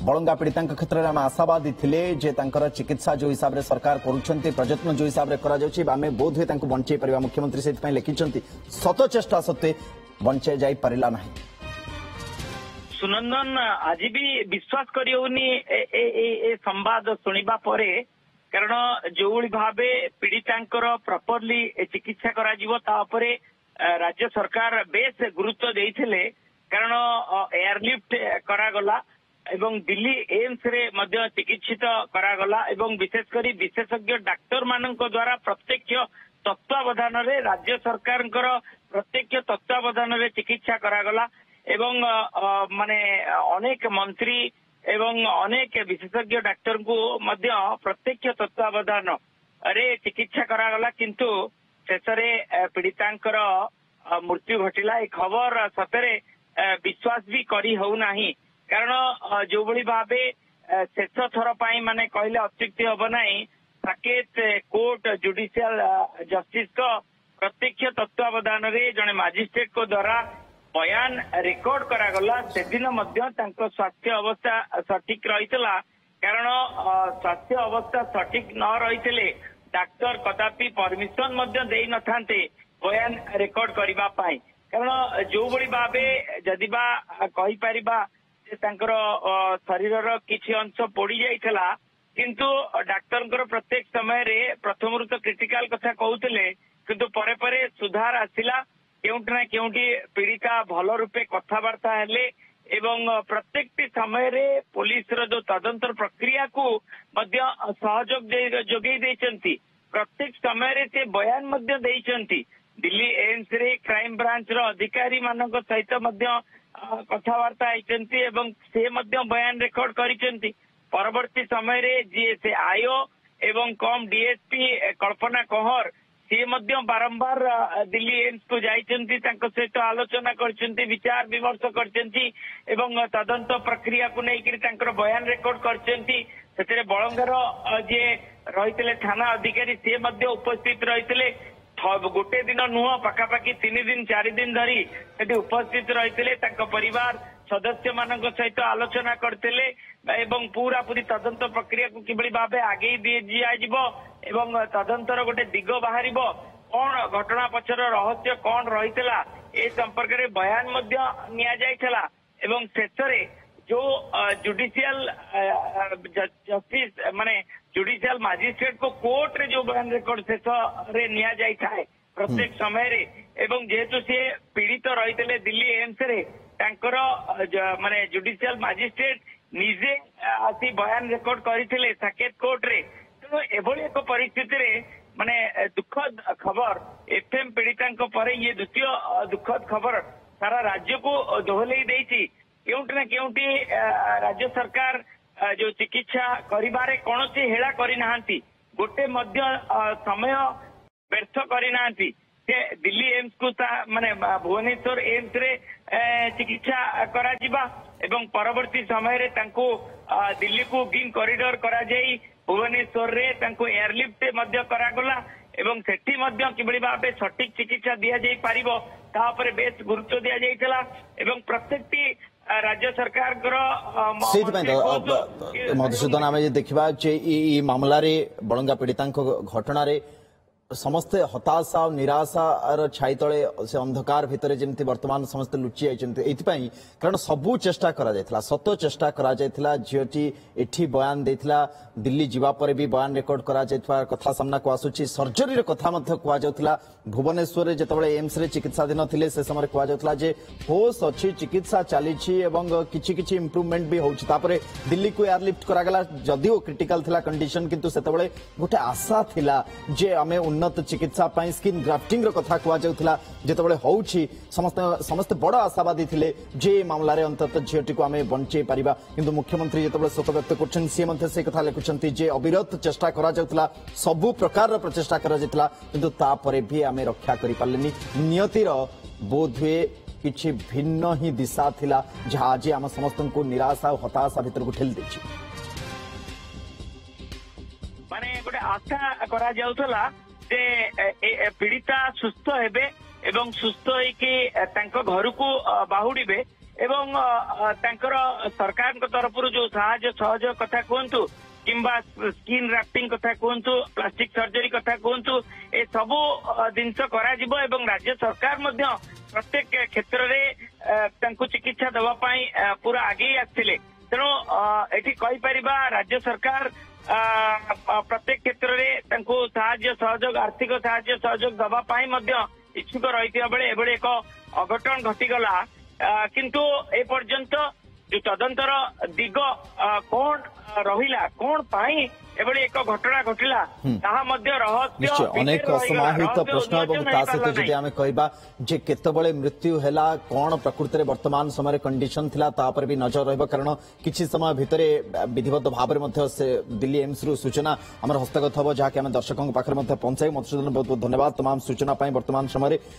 बलंगा पीड़िता क्षेत्र में आम आशावादी थे जे चिकित्सा जो हिसाब से सरकार करुँच प्रयत्न जो हिसाब से आम बोध हुए बंचाई पार मुख्यमंत्री से लिखिं शत चेष्टा सत्वे बंचाई जाई पारिला नहीं। सुनंदन आज भी विश्वास करियोनी ए संवाद सुनिबा परे कारण जो भाव पीड़ितांकर प्रॉपरली चिकित्सा करा जीवो ता उपरे राज्य सरकार बेस गुरुत्व देइथिले कारण एयरलिफ्ट करागला एवं दिल्ली एम्स रे मध्य चिकित्सित करागला एवं विशेषकर विशेषज्ञ डाक्टर मानक द्वारा प्रत्यक्ष तत्वावधान रे राज्य सरकार प्रत्यक्ष तत्वावधान रे चिकित्सा करागला एवं माने अनेक मंत्री एवं अनेक विशेषज्ञ डाक्टर को मध्य प्रत्यक्ष तत्वावधान रे चिकित्सा करागला किंतु शेषरे पीड़ितांकर मृत्यु घटिला। ए खबर सतरे विश्वास भी करी हो नाही कारण जो भली भावे शेष थर पाई माने कहले अत्युक्ति हब नाही साकेत कोर्ट जुडिशियल जस्टिस को प्रत्यक्ष तत्वावधान रे जने मजिस्ट्रेट को द्वारा बयान रेकर्ड करागला से दिन मध्य तांको स्वास्थ्य अवस्था सठिक रहितला कारण स्वास्थ्य अवस्था सठिक न रहितले डाक्टर कदापि परमिशन मध्य देई नथांते बयान रेकर्ड करिबा पाई कारण जो भली भावे जदिबा कहि परिबा जे तांकर शरीरर किछि अंश पोड़ी जाइतला किंतु डाक्टर प्रत्येक समय रे प्रथम तो क्रिटिकल कथा कहउतले किंतु परे परे सुधार आसिला केउंटी ना केउंटी पीड़िता भल रूपे कथबार्ता हेले एवं प्रत्येक समय रे पुलिस रो जो तदंतर प्रक्रिया को मध्य सहयोग जोगई देइचंती प्रत्येक समय रे से बयान मध्य देइचंती दिल्ली एम्स रे क्राइम ब्रांच रो अधिकारी मानक सहित मध्य कथबार्ता आइचंती एवं से मध्य बयान रेकर्ड करिचंती परवर्ती समय रे जे से आयो एवं कम डीएसपी कल्पना कहर सी मध्य बारंबार दिल्ली एम्स को जाइचंती तांको सहित आलोचना करचंती विचार विमर्श करचंती एवं तदंत प्रक्रिया को लेकर तांकर बयान रेकर्ड करचंती सेते बलंगार जे रहितले थाना अधिकारी से मध्य उपस्थित रहितले गोटे दिन नुह पाखापाखि 3 दिन 4 दिन धरी सेठी उपस्थित रहितले तांको परिवार सदस्य मानक सहित आलोचना करते एवं पूरा पूरी तदंत प्रक्रिया को किभली भावे आगे दिजाइबो एवं तदंतर गोटे दिग बाहर कौन घटना पछर रहस्य कौन रहितला ए संपर्क रे बयान मध्य निया जाइतला एवं शेषरे जो जुडिशियल जस्टिस माने जुडिशियल मजिस्ट्रेट को कोर्ट रे जो बयान रेकर्ड शेष रे निया जाय थाए प्रत्येक समय रे एवं जेहेतु से पीड़ित रहितले दिल्ली एम्स रे तांकर माने जुडिशियल मजिस्ट्रेट निजे आसी बयान रेकर्ड करथिले साकेत कोर्ट रे तो एभली एक परिस्थिति रे माने दुखद खबर एफएम पीड़िता पर ये द्वितीय दुखद खबर सारा राज्य को दोहलई देइछि केउंटी ना केउंटी राज्य सरकार जो चिकित्सा करिबारे कोनोसी हेला करि नाहंती गोटे मध्य समय व्यर्थ करि नाहंती से दिल्ली एम्स को माने भुवनेश्वर एम्स रे चिकित्सा करा जिबा एवं परवर्ती समय रे तांको दिल्ली को ग्रीन कॉरिडोर करा जाई भुवनेश्वर रे तांको एयरलिफ्ट मध्य करागला एवं सेठी मध्य किबळी भाबे सटीक चिकित्सा दिया जाई पारिबो ता ऊपर बेस गुरुत्व दिया जाइतला एवं प्रत्येकटी राज्य सरकार मधुसूदन आम देखा मामला बलंगा पीड़िता घटना समस्ते हताशा और निराशार छाई तले से अंधकार भितर जमी वर्तमान समस्ते लुचि जाइए कारण सबू चेष्टा करा सत चेष्टा करा झीटी एठी बयान देथिला दिल्ली जीवा पर भी बयान रेकर्ड करा कथा सामना को आसुची सर्जरी कथा कहला भुवनेश्वर जिते एम्स रे चिकित्साधीन थे से समय कहला जे होश अच्छी चिकित्सा चली किछि किछि इम्प्रूवमेंट भी होछि दिल्ली को एयरलिफ्ट करागला जदिओ क्रिटिकल थिला कंडीशन किंतु सेतबेले गोटे आशा थिला जे आमे उन्नत चिकित्सा पाई स्किन ग्राफ्टिंग रो कथा कहला जिते होउछि समस्त बड़ आशावादी थिले जे मामला रे अंतत झीटी को आमे बंचे पारिबा किंतु मुख्यमंत्री जिते शोक व्यक्त करछन से मध्य से कथा लिखुछंती जे अविरत चेष्टा करा जाउतला सबु प्रकार रो प्रचेष्टा करा जाइतला किंतु ता परे भी आमे रक्षा करि पारलेनी नियतिर बोधवे किछि भिन्न ही दिशा थिला जहा आज आम समस्त को निराशा और हताशा भीतर को ठेल देछि माने गोटे आशा करा जाउतला जे पीड़िता सुस्थ हेबे एवं सुस्थ होइके तांको घर को बाहुड़ीबे ଏବଂ ତାଙ୍କର ସରକାରଙ୍କ ତରଫରୁ ଯୋଉ ସାହାଯ୍ୟ ସହଯୋଗ କଥା କୁହନ୍ତୁ କିମ୍ବା ସ୍କିନ୍ ରାଫ୍ଟିଂ କଥା କୁହନ୍ତୁ ପ୍ଲାଷ୍ଟିକ ସର୍ଜରୀ କଥା କୁହନ୍ତୁ ଏ ସବୁ ଜିନିଷ କରାଯିବ ଏବଂ ରାଜ୍ୟ ସରକାର ମଧ୍ୟ ପ୍ରତ୍ୟେକ କ୍ଷେତ୍ରରେ ତାଙ୍କୁ ଚିକିତ୍ସା ଦେବା ପାଇଁ ପୁରା ଆଗେଇ ଆସିଥିଲେ। ତେଣୁ ଏଠି କହିପାରିବା ରାଜ୍ୟ ସରକାର ପ୍ରତ୍ୟେକ କ୍ଷେତ୍ରରେ ତାଙ୍କୁ ସାହାଯ୍ୟ ସହଯୋଗ ଆର୍ଥିକ ସାହାଯ୍ୟ ସହଯୋଗ ଦେବା ପାଇଁ ମଧ୍ୟ ଇଚ୍ଛୁକ ରହିଥିବା ବେଳେ ଏଭଳି ଏକ ଅଘଟଣ ଘଟିଗଲା। କିନ୍ତୁ ଏ ପର୍ଯ୍ୟନ୍ତ ଯୋଉ ତଦନ୍ତର ଦିଗ କଣ ରହିଲା କଣ ପାଇଁ ଏଭଳି ଏକ ଘଟଣା ଘଟିଲା ତାହା ମଧ୍ୟ ନିଶ୍ଚୟ ଅନେକ ଅସମାହିତ ପ୍ରଶ୍ନ ଏବଂ ତା ସହିତ ଯଦି ଆମେ କହିବା ଯେ କେତେବେଳେ ମୃତ୍ୟୁ ହେଲା କଣ ପ୍ରକୃତରେ ବର୍ତ୍ତମାନ ସମୟରେ କଣ୍ଡିସନ ଥିଲା ତା ଉପରେ ବି ନଜର ରହିବ କାରଣ କିଛି ସମୟ ଭିତରେ ବିଧିବଦ୍ଧ ଭାବରେ ମଧ୍ୟ ସେ ଦିଲ୍ଲୀ ଏମ୍ସ ରୁ ସୂଚନା ଆମର ହସ୍ତଗତ ହେବ ଯାହାକି ଆମେ ଦର୍ଶକଙ୍କ ପାଖରେ ମଧ୍ୟ ପହଞ୍ଚାଇ। ମଧୁସୂଦନ ବହୁତ ବହୁତ ଧନ୍ୟବାଦ ତମାମ ସୂଚନା ପାଇଁ। ବର୍ତ୍ତମାନ ସମୟରେ